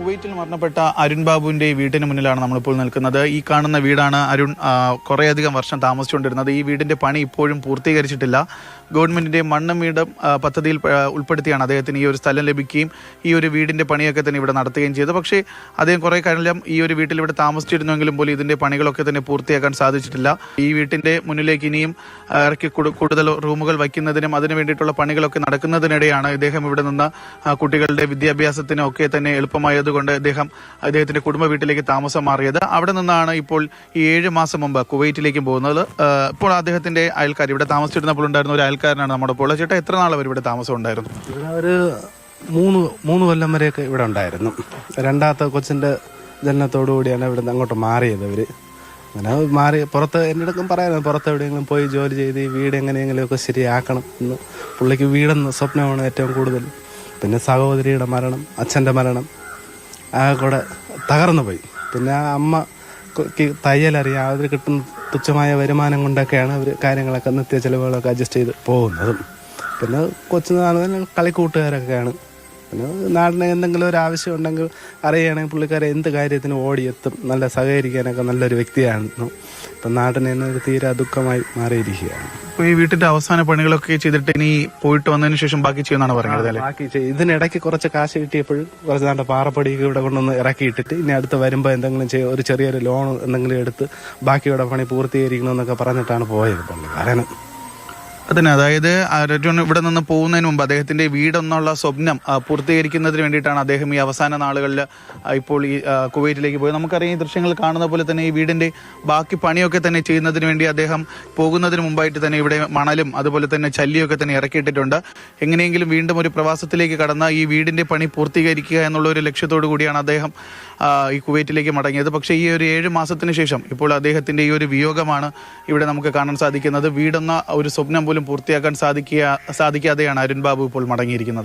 കുവൈറ്റിൽ മരണപ്പെട്ട അരുൺ ബാബുവിന്റെ വീടിന് മുന്നിലാണ് നമ്മളിപ്പോൾ നിൽക്കുന്നത്. ഈ കാണുന്ന വീടാണ് അരുൺ കുറേയധികം വർഷം താമസിച്ചുകൊണ്ടിരുന്നത്. ഈ വീടിന്റെ പണി ഇപ്പോഴും പൂർത്തീകരിച്ചിട്ടില്ല. ഗവൺമെന്റിന്റെ മണ്ണും വീടും പദ്ധതിയിൽ ഉൾപ്പെടുത്തിയാണ് അദ്ദേഹത്തിന് ഈ ഒരു സ്ഥലം ലഭിക്കുകയും ഈ ഒരു വീടിന്റെ പണിയൊക്കെ തന്നെ ഇവിടെ നടത്തുകയും ചെയ്തത്. പക്ഷേ അദ്ദേഹം കുറേ കാലം ഈ ഒരു വീട്ടിൽ ഇവിടെ താമസിച്ചിരുന്നെങ്കിലും പോലും ഇതിന്റെ പണികളൊക്കെ തന്നെ പൂർത്തിയാക്കാൻ സാധിച്ചിട്ടില്ല. ഈ വീട്ടിന്റെ മുന്നിലേക്ക് ഇനിയും ഇറക്കി കൂടുതൽ റൂമുകൾ വയ്ക്കുന്നതിനും അതിനു വേണ്ടിയിട്ടുള്ള പണികളൊക്കെ നടക്കുന്നതിനിടെയാണ് ഇദ്ദേഹം ഇവിടെ നിന്ന് കുട്ടികളുടെ വിദ്യാഭ്യാസത്തിനും ഒക്കെ തന്നെ എളുപ്പമായതുകൊണ്ട് അദ്ദേഹത്തിന്റെ കുടുംബ വീട്ടിലേക്ക് താമസം മാറിയത്. അവിടെ നിന്നാണ് ഇപ്പോൾ ഈ 7 മാസം മുമ്പ് കുവൈറ്റിലേക്ക് പോകുന്നത്. ഇപ്പോൾ അദ്ദേഹത്തിന്റെ അയൽക്കാർ ഇവിടെ താമസിച്ചിരുന്നപ്പോൾ ഉണ്ടായിരുന്ന ഒരു അയൽക്കാരനാണ് നമ്മുടെ ഇപ്പോൾ. ചേട്ടാ, എത്ര നാൾ അവർ ഇവിടെ താമസം ഉണ്ടായിരുന്നു? ഇവിടെ ഒരു മൂന്ന് കൊല്ലം വരെയൊക്കെ ഇവിടെ ഉണ്ടായിരുന്നു. രണ്ടാമത്തെ കൊച്ചിന്റെ ജനനത്തോടു കൂടിയാണ് ഇവിടെ നിന്ന് അങ്ങോട്ട് മാറിയത്. അവര് അങ്ങനെ മാറി പുറത്ത് എൻ്റെ അടുക്കും പറയായിരുന്നു, പുറത്ത് എവിടെയെങ്കിലും പോയി ജോലി ചെയ്ത് ഈ വീട് എങ്ങനെയെങ്കിലുമൊക്കെ ശരിയാക്കണം എന്ന്. പുള്ളിക്ക് വീടെന്ന സ്വപ്നമാണ് ഏറ്റവും കൂടുതൽ. പിന്നെ സഹോദരിയുടെ മരണം, അച്ഛൻ്റെ മരണം ആ കൂടെ തകർന്നു പോയി. പിന്നെ അമ്മ തയ്യലറിയാം, അവർ കിട്ടുന്ന തുച്ഛമായ വരുമാനം കൊണ്ടൊക്കെയാണ് അവർ കാര്യങ്ങളൊക്കെ നിത്യ ചെലവുകളൊക്കെ അഡ്ജസ്റ്റ് ചെയ്ത് പോകുന്നതും. പിന്നെ കൊച്ചുനാൾ കളിക്കൂട്ടുകാരൊക്കെയാണ്. പിന്നെ നാടിന് എന്തെങ്കിലും ഒരു ആവശ്യം ഉണ്ടെങ്കിൽ അറിയുകയാണെങ്കിൽ പുള്ളിക്കാരെ എന്ത് കാര്യത്തിനും ഓടിയെത്തും. നല്ല സഹകരിക്കാനൊക്കെ നല്ലൊരു വ്യക്തിയായിരുന്നു. ഇപ്പം നാടിന് തന്നെ ഒരു തീരെ ദുഃഖമായി മാറിയിരിക്കുകയാണ്. ഇപ്പോൾ ഈ വീട്ടിന്റെ അവസാന പണികളൊക്കെ ചെയ്തിട്ട് ഇനി പോയിട്ട് വന്നതിന് ശേഷം ബാക്കി ചെയ്യുന്നതാണ് പറഞ്ഞത്. ബാക്കി ഇതിനിടയ്ക്ക് കുറച്ച് കാശ് കിട്ടിയപ്പോഴും കുറച്ച് നാട്ടെ പാറപ്പടിയൊക്കെ ഇവിടെ കൊണ്ടൊന്ന് ഇറക്കിയിട്ടിട്ട് ഇനി അടുത്ത് വരുമ്പോൾ എന്തെങ്കിലും ഒരു ചെറിയൊരു ലോൺ എന്തെങ്കിലും എടുത്ത് ബാക്കിയുടെ പണി പൂർത്തീകരിക്കണമെന്നൊക്കെ പറഞ്ഞിട്ടാണ് പോയത് പുള്ളിക്കാരൻ. അതിന് അതായത് ഇവിടെ നിന്ന് പോകുന്നതിന് മുമ്പ് അദ്ദേഹത്തിന്റെ വീടെന്നുള്ള സ്വപ്നം പൂർത്തീകരിക്കുന്നതിന് വേണ്ടിയിട്ടാണ് അദ്ദേഹം ഈ അവസാന നാളുകളിൽ ഇപ്പോൾ ഈ കുവൈറ്റിലേക്ക് പോയത്. നമുക്കറിയാം, ഈ ദൃശ്യങ്ങൾ കാണുന്ന പോലെ തന്നെ ഈ വീടിന്റെ ബാക്കി പണിയൊക്കെ തന്നെ ചെയ്യുന്നതിന് വേണ്ടി അദ്ദേഹം പോകുന്നതിന് മുമ്പായിട്ട് തന്നെ ഇവിടെ മണലും അതുപോലെ തന്നെ ചല്ലിയൊക്കെ തന്നെ ഇറക്കിയിട്ടിട്ടുണ്ട്. എങ്ങനെയെങ്കിലും വീണ്ടും ഒരു പ്രവാസത്തിലേക്ക് കടന്ന ഈ വീടിന്റെ പണി പൂർത്തീകരിക്കുക എന്നുള്ള ഒരു ലക്ഷ്യത്തോടു കൂടിയാണ് അദ്ദേഹം ഈ കുവൈറ്റിലേക്ക് മടങ്ങിയത്. പക്ഷേ ഈ ഒരു 7 മാസത്തിന് ശേഷം ഇപ്പോൾ അദ്ദേഹത്തിന്റെ ഈ ഒരു വിയോഗമാണ് ഇവിടെ നമുക്ക് കാണാൻ സാധിക്കുന്നത്. വീടെന്ന ഒരു സ്വപ്നം പോലും പൂർത്തിയാക്കാൻ സാധിക്കാതെയാണ് അരുൺ ബാബു ഇപ്പോൾ മടങ്ങിയിരിക്കുന്നത്.